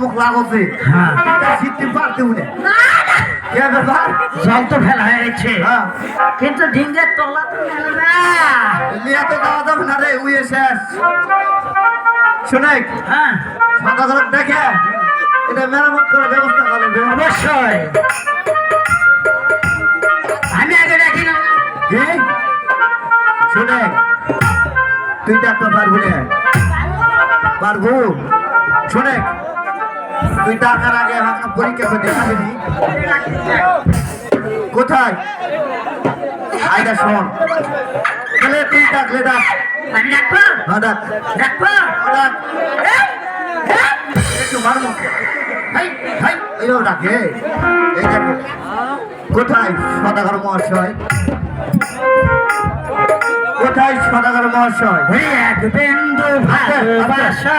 মুখ লাগছে শীতে পারতে উঠে জল তো ফেলা হয়ে গেছে কিন্তু ডিঙ্গের তলা তো নিয়ে তো যাওয়া যাবে না রে উয়ে শেষ শুনে সাদা ঘর দেখে এটা মেরামত করার ব্যবস্থা করবে অবশ্যই আমি আগে দেখি না শুনে তুই ডাক্তার পারবো না পারবো শুনে তুই ডাকার আগে আমাকে পরীক্ষা করে দেখাবি কোথায় আইডা শোন তাহলে তুই ডাকলে ডাক আমি ডাকবো ডাক ডাকবো ডাক একটু মারবো এও ডাকে এই দেখো কোথায় সদাগর মহাশয় কোথায় সদাগর মহাশয় এক বিন্দু ভালোবাসা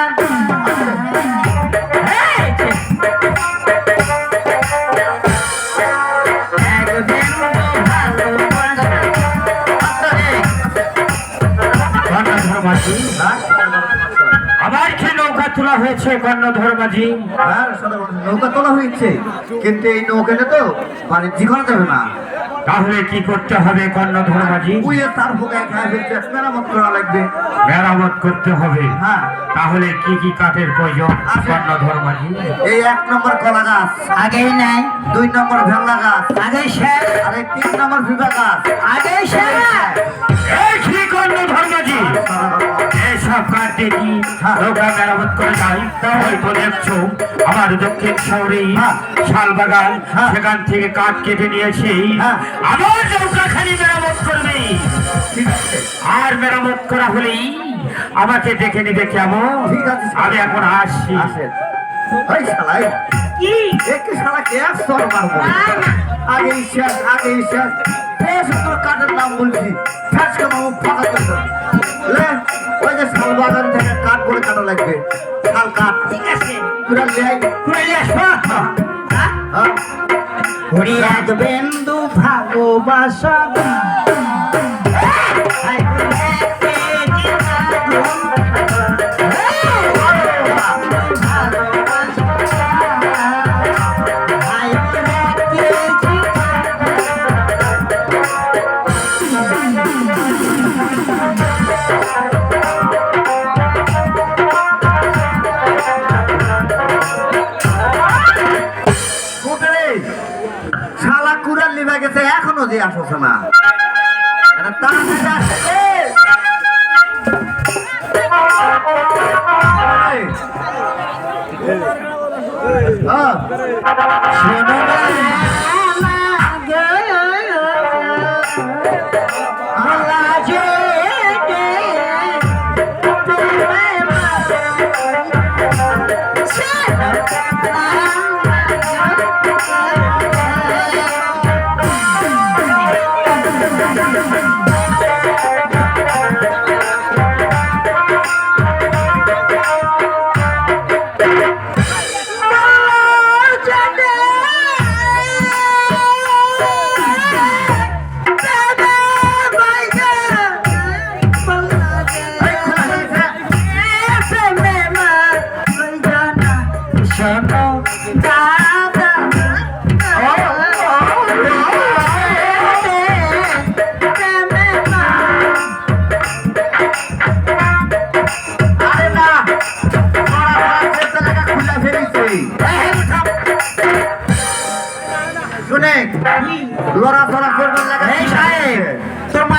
আবার কি নৌকা তোলা হয়েছে কর্ণধর মাঝি? নৌকা তোলা হয়েছে কিন্তু এই নৌকাটা তো মানে জীবন যাবে না। তাহলে কি করতে হবে কর্ণধর মাঝি? মেরামত করা লাগবে। মেরামত করতে হবে। হ্যাঁ। তাহলে কি কি কাঠের প্রয়োজন কর্ণধর মাঝি? এই 1 নম্বর কলা গাছ আগেই নাই, 2 নম্বর ভেল্লা গাছ আগেই শেষ, আর 3 নম্বর ভিভা গাছ আগেই শেষ। এই কি কর্ণধর মাঝি? এইসব কাঠ দেখি নৌকা মেরামত করে যাই। হয়তো দেখছো আমার দক্ষিণ শহরে শালবাগান, সেখান থেকে কাঠ কেটে নিয়েছি। আমার নৌকাখানি মেরামত করবে। আর মেরামত করা হলেই আমাকে দেখে নিবে কেমন? ঠিক আছে, আমি এখন আসছি। ওই শালাই কি একে শালা কে সর মারবো আগে শেষ বেশ তোর কাঠের নাম বলছি ঠাস করে মুখ ফাঁকা করে দাও। লে ওই যে শাল বাগান থেকে কাঠ করে কাটা লাগবে শাল কাঠ। ঠিক আছে পুরা নিয়ে আসবো। হরি এক বিন্দু ভালোবাসা শালা কুড়াল লিবা গেছে এখনো যে আসছে না।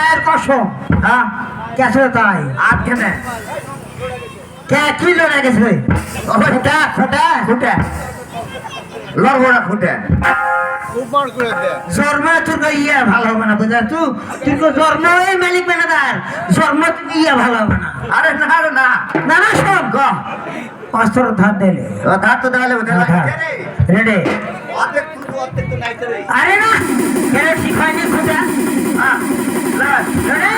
মায়ের কসম হ্যাঁ কেসে তাই আর কেন কে কি লড়ে গেছে খুঁটে খুঁটে খুঁটে লড়বো না খুঁটে জন্ম তোর ইয়া ভালো হবে না বুঝা তুই তো জন্ম এই মালিক বেনাদার জন্ম তুই ইয়া ভালো হবে না আরে না রে না না না শোন গ অস্ত্র ধার দিলে ধার তো দেওয়ালে ওটা রেডে অর্ধেক তুই অর্ধেক তো নাই রে আরে না কেন শিখাইনি খুঁজা হ্যাঁ রে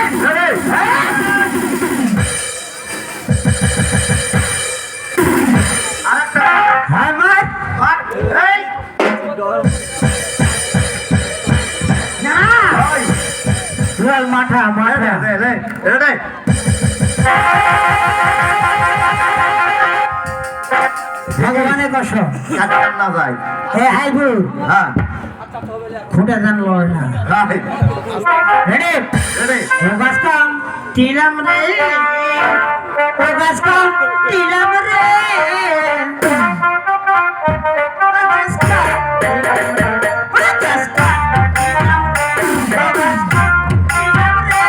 আরেকটা হ্যাঁ মার আর এই না ওই লাল মাথা মাথা রে রে রে রে ভগবানের কসম কাটা না যায় এ হাইবু হ্যাঁ খুঁটা জান লয় না রাইট রেডি রে ও গাছ কাম তিলাম রে ও গাছ কাম তিলাম রে ও গাছ কাম ও গাছ কাম ও গাছ কাম তিলাম রে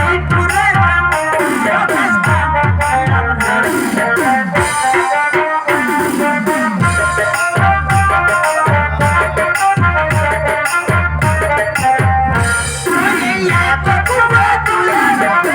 এই পুরে রাম ও গাছ কাম তিলাম রে